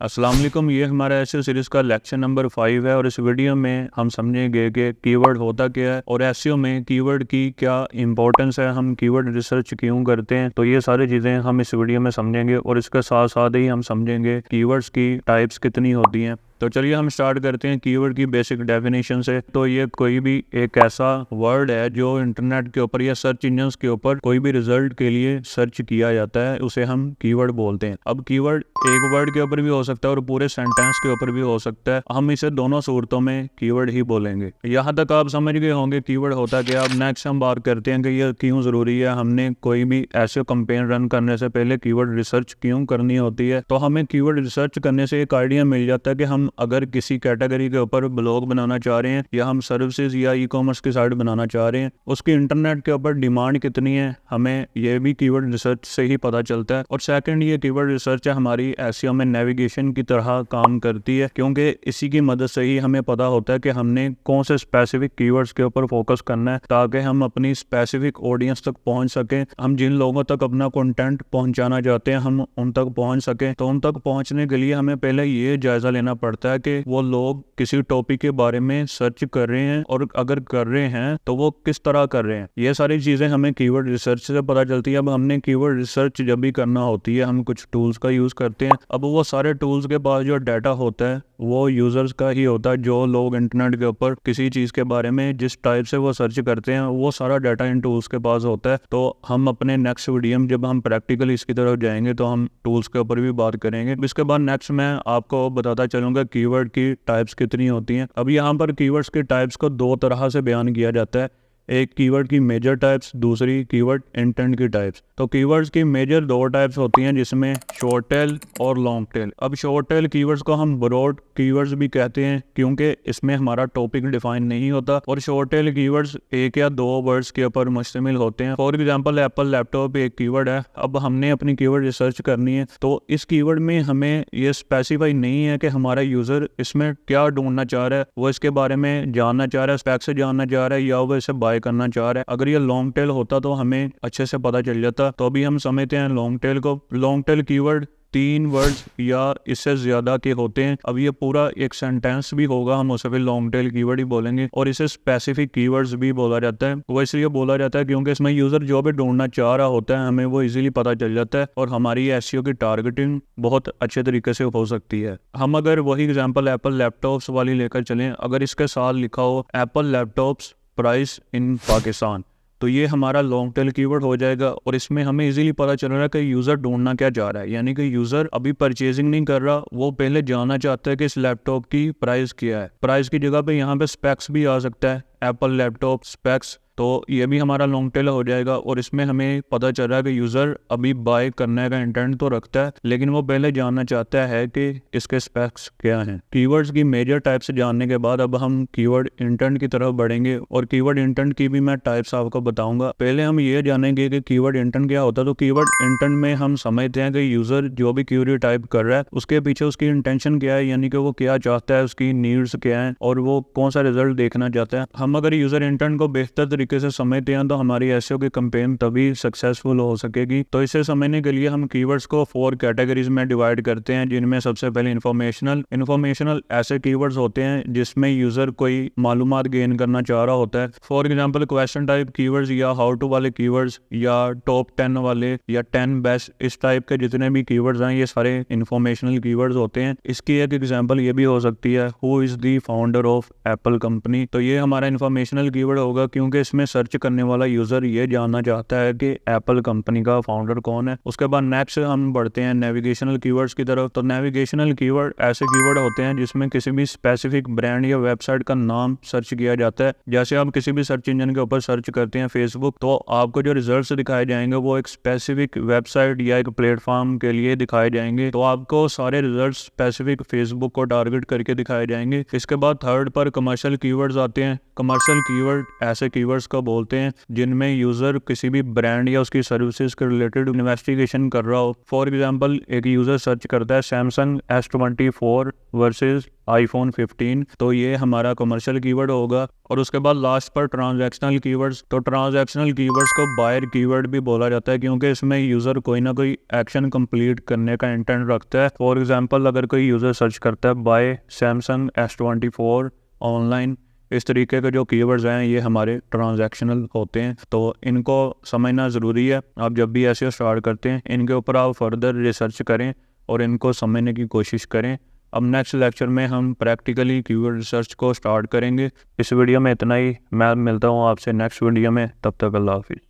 अस्सलाम वालेकुम। ये हमारा एसईओ सीरीज का लेक्चर नंबर 5 है और इस वीडियो में हम समझेंगे कि कीवर्ड होता क्या है और एसईओ में कीवर्ड की क्या इंपॉर्टेंस है, हम कीवर्ड रिसर्च क्यों करते हैं। तो ये सारी चीज़ें हम इस वीडियो में समझेंगे और इसके साथ साथ ही हम समझेंगे कीवर्ड्स की टाइप्स कितनी होती हैं। तो चलिए हम स्टार्ट करते हैं कीवर्ड की बेसिक डेफिनेशन से। तो ये कोई भी एक ऐसा वर्ड है जो इंटरनेट के ऊपर या सर्च इंजन्स के ऊपर कोई भी रिजल्ट के लिए सर्च किया जाता है, उसे हम कीवर्ड बोलते हैं। अब कीवर्ड एक वर्ड के ऊपर भी हो सकता है और पूरे सेंटेंस के ऊपर भी हो सकता है। हम इसे दोनों सूरतों में कीवर्ड ही बोलेंगे। यहाँ तक आप समझ गए होंगे कीवर्ड होता क्या। अब नेक्स्ट हम बात करते हैं कि यह क्यों ज़रूरी है, हमने कोई भी ऐसे कैंपेन रन करने से पहले कीवर्ड रिसर्च क्यों करनी होती है। तो हमें कीवर्ड रिसर्च करने से एक आइडिया मिल जाता है कि हम अगर किसी कैटेगरी के ऊपर ब्लॉग बनाना चाह रहे हैं या हम सर्विसेज या ई कॉमर्स की साइट बनाना चाह रहे हैं, उसकी इंटरनेट के ऊपर डिमांड कितनी है, हमें यह भी कीवर्ड रिसर्च से ही पता चलता है। और सेकंड, ये कीवर्ड रिसर्च है हमारी एसईओ में नेविगेशन की तरह काम करती है, क्योंकि इसी की मदद से ही हमें पता होता है कि हमने कौन से स्पेसिफिक कीवर्ड्स के ऊपर फोकस करना है ताकि हम अपनी स्पेसिफिक ऑडियंस तक पहुंच सकें। हम जिन लोगों तक अपना कंटेंट पहुंचाना चाहते हैं हम उन तक पहुंच सकें। तो उन तक पहुंचने के लिए हमें पहले ये जायजा लेना पड़ता है कि वो लोग किसी टॉपिक के बारे में सर्च कर रहे हैं और अगर कर रहे हैं तो वो किस तरह कर रहे हैं। ये सारी चीजें हमें कीवर्ड रिसर्च से पता चलती है। अब हमने कीवर्ड रिसर्च जब भी करना होती है हम कुछ टूल्स का यूज करते हैं। अब वो सारे टूल्स के पास जो डाटा होता है वो यूजर्स का ही होता है। जो लोग इंटरनेट के ऊपर किसी चीज के बारे में जिस टाइप से वो सर्च करते हैं वो सारा डाटा इन टूल्स के पास होता है। तो हम अपने नेक्स्ट वीडियो में जब हम प्रैक्टिकल इसकी तरफ जाएंगे तो हम टूल्स के ऊपर भी बात करेंगे। इसके बाद नेक्स्ट मैं आपको बताता चलूंगा कीवर्ड की टाइप्स कितनी होती हैं। अब यहाँ पर कीवर्ड्स की टाइप्स को दो तरह से बयान किया जाता है, एक कीवर्ड की मेजर टाइप्स, दूसरी कीवर्ड इंटेंट की टाइप्स। तो कीवर्ड्स की मेजर दो टाइप्स होती हैं जिसमें शॉर्ट टेल और लॉन्ग टेल। अब शॉर्ट टेल कीवर्ड्स को हम ब्रॉड कीवर्ड्स भी कहते हैं क्योंकि इसमें हमारा टॉपिक डिफाइन नहीं होता और शॉर्ट टेल कीवर्ड्स एक या दो वर्ड्स के ऊपर मुश्तमिल होते हैं। फॉर एग्जांपल एप्पल लैपटॉप एक कीवर्ड है। अब हमने अपनी कीवर्ड रिसर्च करनी है तो इस कीवर्ड में हमें ये स्पेसिफाई नहीं है कि हमारा यूजर इसमें क्या ढूंढना चाह रहा है, वो इसके बारे में जानना चाह रहा है, स्पेक से जानना चाह रहा है या वो इसे करना चाह रहा है। अगर ये लॉन्ग टेल होता तो हमें अच्छे से पता चल जाता। तो अभी हम समझते हैं लॉन्ग टेल को। लॉन्ग टेल कीवर्ड 3 वर्ड्स या इससे ज्यादा के होते हैं। अब ये पूरा एक सेंटेंस भी होगा, हम उसे भी लॉन्ग टेल कीवर्ड ही बोलेंगे और इसे स्पेसिफिक कीवर्ड्स भी बोला जाता है। वो इसलिए बोला जाता है क्योंकि इसमें यूजर जो भी ढूंढना चाह रहा होता है हमें वो इजीली पता चल जाता है और हमारी एसईओ की टारगेटिंग बहुत अच्छे तरीके से हो सकती है। हम अगर वही एग्जांपल एप्पल लैपटॉप्स वाली लेकर चलें, अगर इसके साथ लिखा हो Apple laptops price in Pakistan, तो ये हमारा लॉन्ग टेल कीवर्ड हो जाएगा और इसमें हमें इजीली पता चल रहा है कि यूज़र ढूंढना क्या चाह रहा है। यानी कि यूज़र अभी परचेजिंग नहीं कर रहा, वो पहले जानना चाहता है कि इस लैपटॉप की प्राइस क्या है। प्राइस की जगह पे यहाँ पे स्पेक्स भी आ सकता है, एप्पल लैपटॉप स्पेक्स, तो ये भी हमारा लॉन्ग टेल हो जाएगा और इसमें हमें पता चल रहा है कि यूज़र अभी बाय करने का इंटेंट तो रखता है लेकिन वो पहले जानना चाहता है कि इसके स्पेक्स क्या हैं। कीवर्ड्स की मेजर टाइप्स जानने के बाद अब हम कीवर्ड इंटेंट की तरफ बढ़ेंगे और कीवर्ड इंटेंट की भी मैं टाइप्स आपको बताऊंगा। पहले हम ये जानेंगे कि कीवर्ड इंटेंट क्या होता है। तो कीवर्ड इंटेंट में हम समझते हैं कि यूज़र जो भी क्वेरी टाइप कर रहा है उसके पीछे उसकी इंटेंशन क्या है, यानी कि वो क्या चाहता है, उसकी नीड्स क्या है और वो कौन सा रिजल्ट देखना चाहता है। हम अगर यूज़र इंटेंट को बेहतर तरीके से समझते हैं तो हमारी एसईओ की कैंपेन तभी सक्सेसफुल हो सकेगी। तो इसे समझने के लिए हम कीवर्ड्स को 4 कैटेगरीज में डिवाइड करते हैं, जिनमें सबसे पहले इंफॉर्मेशनल ऐसे कीवर्ड्स होते हैं जिसमें यूजर कोई मालूमात गेन करना चाह रहा होता है। For example question type keywords या हाउ टू वाले कीवर्ड्स या टॉप 10 वाले या 10 बेस्ट, इस टाइप के जितने भी कीवर्ड्स हैं ये सारे इंफॉर्मेशनल कीवर्ड्स होते हैं। इसकी एक एग्जांपल ये भी हो सकती है, who is the founder of Apple company. तो ये हमारा इंफॉर्मेशनल कीवर्ड होगा क्योंकि इसमें सर्च करने वाला यूजर ये जानना चाहता है कि एप्पल कंपनी का फाउंडर कौन है। उसके बाद नेक्स्ट हम बढ़ते हैं नेविगेशनल कीवर्ड्स की तरफ। तो नेविगेशनल कीवर्ड ऐसे कीवर्ड होते हैं जिसमें किसी भी स्पेसिफिक ब्रांड या वेबसाइट का नाम सर्च किया जाता है। जैसे आप किसी भी सर्च इंजन के ऊपर सर्च करते हैं फेसबुक, तो आपको जो रिजल्ट्स दिखाए जाएंगे वो एक स्पेसिफिक वेबसाइट या एक प्लेटफॉर्म के लिए दिखाए जाएंगे। तो आपको सारे रिजल्ट स्पेसिफिक फेसबुक को टारगेट करके दिखाए जाएंगे। इसके बाद थर्ड पर कमर्शियल कीवर्ड्स आते हैं। कमर्शियल कीवर्ड ऐसे कीवर्ड्स कीवर्ड्स को बोलते हैं जिनमें यूज़र किसी भी ब्रांड या उसकी सर्विसेज के रिलेटेड इन्वेस्टिगेशन कर रहा हो। फॉर एग्जांपल एक यूज़र सर्च करता है सैमसंग S24 वर्सेस iPhone 15, तो ये हमारा कमर्शियल कीवर्ड होगा। और उसके बाद लास्ट पर ट्रांजैक्शनल कीवर्ड्स, तो ट्रांजैक्शनल कीवर्ड्स को बायर कीवर्ड भी बोला जाता है क्योंकि इसमें यूज़र कोई ना कोई एक्शन कंप्लीट करने का इंटेंट रखता है। फॉर एग्जांपल अगर कोई यूज़र सर्च करता है बाय सैमसंग S24 ऑनलाइन, इस तरीके के जो कीवर्ड्स हैं ये हमारे ट्रांजैक्शनल होते हैं। तो इनको समझना ज़रूरी है। आप जब भी ऐसे स्टार्ट करते हैं इनके ऊपर आप फर्दर रिसर्च करें और इनको समझने की कोशिश करें। अब नेक्स्ट लेक्चर में हम प्रैक्टिकली कीवर्ड रिसर्च को स्टार्ट करेंगे। इस वीडियो में इतना ही। मैं मिलता हूँ आपसे नेक्स्ट वीडियो में, तब तक अल्लाह हाफिज़।